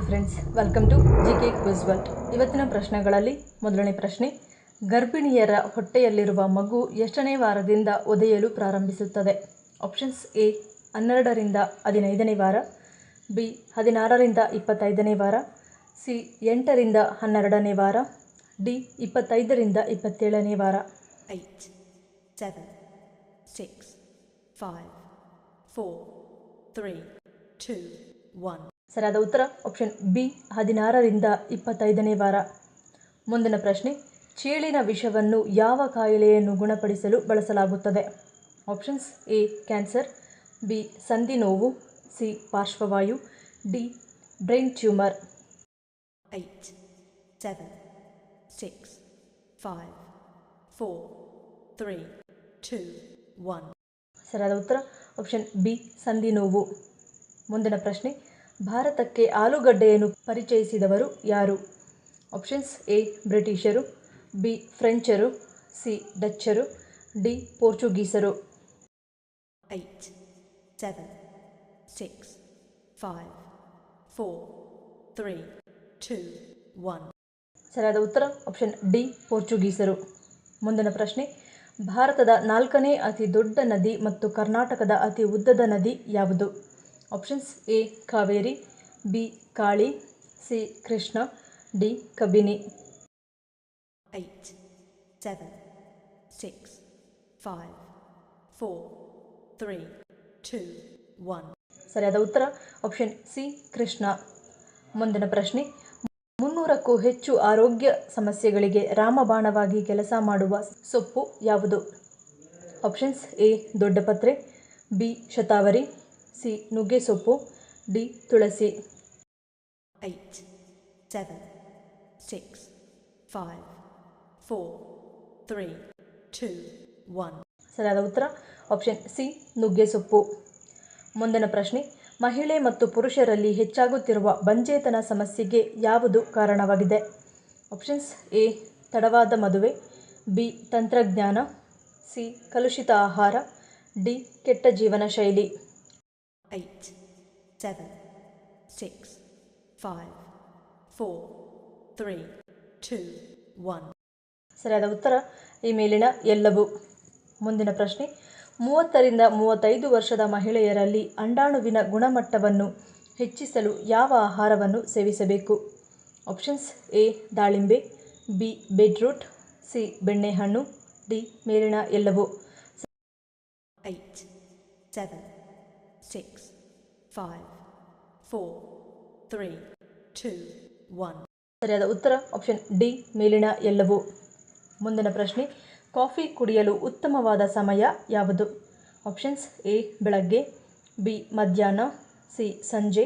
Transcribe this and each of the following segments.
Friends, welcome to GK quiz world. ಇವತ್ತಿನ ಪ್ರಶ್ನೆಗಳಲ್ಲಿ ಮೊದಲನೇ ಪ್ರಶ್ನೆ, ಗರ್ಭಿಣಿಯರ ಹೊಟ್ಟೆಯಲ್ಲಿರುವ ಮಗು ಎಷ್ಟನೇ ವಾರದಿಂದ ಒದೆಯಲು ಪ್ರಾರಂಭಿಸುತ್ತದೆ? ಆಪ್ಷನ್ಸ್: ಎ 12ರಿಂದ 15ನೇ ವಾರ, ಬಿ 16ರಿಂದ 25ನೇ ವಾರ, ಸಿ 8ರಿಂದ 12ನೇ ವಾರ, ಡಿ 25ರಿಂದ 27ನೇ ವಾರ. 8, 7, 6, 5, 4, 3, 2, 1. ಸರಿಯಾದ ಉತ್ತರ ಆಪ್ಷನ್ ಬಿ 16ರಿಂದ 25ನೇ ವಾರ. ಮುಂದಿನ ಪ್ರಶ್ನೆ, ಚೇಳಿನ ವಿಷವನ್ನು ಯಾವ ಕಾಯಿಲೆಯನ್ನು ಗುಣಪಡಿಸಲು ಬಳಸಲಾಗುತ್ತದೆ? ಆಪ್ಷನ್ಸ್: ಎ ಕ್ಯಾನ್ಸರ್, ಬಿ ಸಂಧಿ ನೋವು, ಸಿ ಪಾರ್ಶ್ವವಾಯು, ಡಿ ಬ್ರೈನ್ ಟ್ಯೂಮರ್. 8, 7, 6, 5, 4, 3, 2, 1. ಸರಿಯಾದ ಉತ್ತರ ಆಪ್ಷನ್ ಬಿ ಸಂಧಿ ನೋವು. ಮುಂದಿನ ಪ್ರಶ್ನೆ, ಭಾರತಕ್ಕೆ ಆಲೂಗಡ್ಡೆಯನ್ನು ಪರಿಚಯಿಸಿದವರು ಯಾರು? ಆಪ್ಷನ್ಸ್: ಎ ಬ್ರಿಟಿಷರು, ಬಿ ಫ್ರೆಂಚರು, ಸಿ ಡಚ್ಚರು, ಡಿ ಪೋರ್ಚುಗೀಸರು. 8, 7, 6, 5, 4, 3, 2, 1. ಸರಿಯಾದ ಉತ್ತರ ಆಪ್ಷನ್ ಡಿ ಪೋರ್ಚುಗೀಸರು. ಮುಂದಿನ ಪ್ರಶ್ನೆ, ಭಾರತದ 4ನೇ ಅತಿ ದೊಡ್ಡ ನದಿ ಮತ್ತು ಕರ್ನಾಟಕದ ಅತಿ ಉದ್ದದ ನದಿ ಯಾವುದು? Options: A Kaveri, B Kali, C Krishna, D Kabini. 8, 7, 6, 5, 4, 3, 2, 1. ಸರಿಯಾದ ಉತ್ತರ ಆಪ್ಷನ್ ಸಿ ಕೃಷ್ಣ. ಮುಂದಿನ ಪ್ರಶ್ನೆ, 300ಕ್ಕೂ ಹೆಚ್ಚು ಆರೋಗ್ಯ ಸಮಸ್ಯೆಗಳಿಗೆ ರಾಮಬಾಣವಾಗಿ ಕೆಲಸ ಮಾಡುವ ಸೊಪ್ಪು ಯಾವುದು? ಆಪ್ಷನ್ಸ್: ಎ ದೊಡ್ಡಪತ್ರೆ, ಬಿ ಶತಾವರಿ, ಸಿ ನುಗ್ಗೆ ಸೊಪ್ಪು, ಡಿ ತುಳಸಿ. 8, 7, 6, 5, 4, 3, 2, 1. ಸರಿಯಾದ ಉತ್ತರ ಆಪ್ಷನ್ ಸಿ ನುಗ್ಗೆ ಸೊಪ್ಪು. ಮುಂದಿನ ಪ್ರಶ್ನೆ, ಮಹಿಳೆ ಮತ್ತು ಪುರುಷರಲ್ಲಿ ಹೆಚ್ಚಾಗುತ್ತಿರುವ ಬಂಜೇತನ ಸಮಸ್ಯೆಗೆ ಯಾವುದು ಕಾರಣವಾಗಿದೆ? ಆಪ್ಷನ್ಸ್: ಎ ತಡವಾದ ಮದುವೆ, ಬಿ ತಂತ್ರಜ್ಞಾನ, ಸಿ ಕಲುಷಿತ ಆಹಾರ, ಡಿ ಕೆಟ್ಟ ಜೀವನ ಶೈಲಿ. 8, 7, 6, 5, 4, 3, 2, 1. ಸರಿಯಾದ ಉತ್ತರ ಈ ಮೇಲಿನ ಎಲ್ಲವೂ. ಮುಂದಿನ ಪ್ರಶ್ನೆ, 30ರಿಂದ 35 ವರ್ಷದ ಮಹಿಳೆಯರಲ್ಲಿ ಅಂಡಾಣುವಿನ ಗುಣಮಟ್ಟವನ್ನು ಹೆಚ್ಚಿಸಲು ಯಾವ ಆಹಾರವನ್ನು ಸೇವಿಸಬೇಕು? ಆಪ್ಷನ್ಸ್: ಎ ದಾಳಿಂಬೆ, ಬಿ ಬೀಟ್ರೂಟ್, ಸಿ ಬೆಣ್ಣೆಹಣ್ಣು, ಡಿ ಮೇಲಿನ ಎಲ್ಲವೂ. 8, 7, 6, 5, 4, 3, 2, 1. ಸರಿಯಾದ ಉತ್ತರ ಆಪ್ಷನ್ ಡಿ ಮೇಲಿನ ಎಲ್ಲವೂ. ಮುಂದಿನ ಪ್ರಶ್ನೆ, ಕಾಫಿ ಕುಡಿಯಲು ಉತ್ತಮವಾದ ಸಮಯ ಯಾವುದು? ಆಪ್ಷನ್ಸ್: ಎ ಬೆಳಗ್ಗೆ, ಬಿ ಮಧ್ಯಾಹ್ನ, ಸಿ ಸಂಜೆ,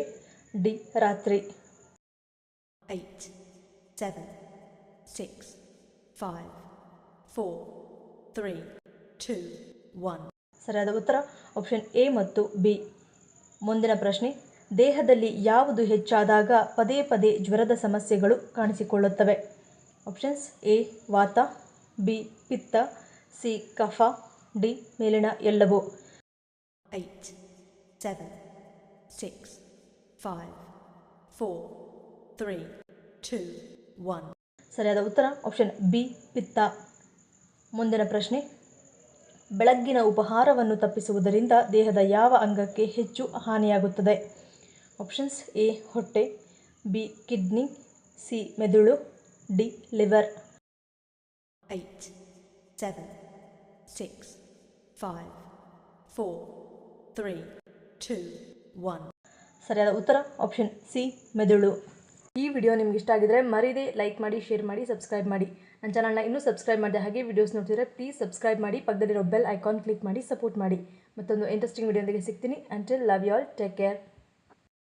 ಡಿ ರಾತ್ರಿ. 8, 7, 6, 5, 4, 3, 2, 1. ಸರಿಯಾದ ಉತ್ತರ ಆಪ್ಷನ್ ಎ ಮತ್ತು ಬಿ. ಮುಂದಿನ ಪ್ರಶ್ನೆ, ದೇಹದಲ್ಲಿ ಯಾವುದು ಹೆಚ್ಚಾದಾಗ ಪದೇ ಪದೇ ಜ್ವರದ ಸಮಸ್ಯೆಗಳು ಕಾಣಿಸಿಕೊಳ್ಳುತ್ತವೆ? ಆಪ್ಷನ್ಸ್: ಎ ವಾತ, ಬಿ ಪಿತ್ತ, ಸಿ ಕಫ, ಡಿ ಮೇಲಿನ ಎಲ್ಲವೂ. 8, 7, 6, 5, 4, 3, 2, 1. ಸರಿಯಾದ ಉತ್ತರ ಆಪ್ಷನ್ ಬಿ ಪಿತ್ತ. ಮುಂದಿನ ಪ್ರಶ್ನೆ, ಬೆಳಗ್ಗಿನ ಉಪಹಾರವನ್ನು ತಪ್ಪಿಸುವುದರಿಂದ ದೇಹದ ಯಾವ ಅಂಗಕ್ಕೆ ಹೆಚ್ಚು ಹಾನಿಯಾಗುತ್ತದೆ? ಆಪ್ಷನ್ಸ್: ಎ ಹೊಟ್ಟೆ, ಬಿ ಕಿಡ್ನಿ, ಸಿ ಮೆದುಳು, ಡಿ ಲಿವರ್. 8, 7, 6, 5, 4, 3, 2, 1. ಸರಿಯಾದ ಉತ್ತರ ಆಪ್ಷನ್ ಸಿ ಮೆದುಳು. ಈ ವಿಡಿಯೋ ನಿಮ್ಗೆ ಇಷ್ಟ ಆಗಿದ್ರೆ ಮರೀದೆ ಲೈಕ್ ಮಾಡಿ, ಶೇರ್ ಮಾಡಿ, ಸಬ್ಸ್ಕ್ರೈಬ್ ಮಾಡಿ. ನನ್ನ ಚಾನಲ್ನ ಇನ್ನೂ ಸಬ್ಸ್ಕ್ರೈಬ್ ಮಾಡಿದೆ ಹಾಗೆ ವಿಡಿಯೋಸ್ ನೋಡ್ತಿದ್ರೆ ಪ್ಲೀಸ್ ಸಬ್ಸ್ಕ್ರೈಬ್ ಮಾಡಿ, ಪಕ್ಕದಲ್ಲಿರೋ ಬೆಲ್ ಐಕಾನ್ ಕ್ಲಿಕ್ ಮಾಡಿ ಸಪೋರ್ಟ್ ಮಾಡಿ. ಮತ್ತೊಂದು ಇಂಟ್ರೆಸ್ಟಿಂಗ್ ವಿಡಿಯೋದೊಂದಿಗೆ ಸಿಗ್ತೀನಿ. Until love you all, take care.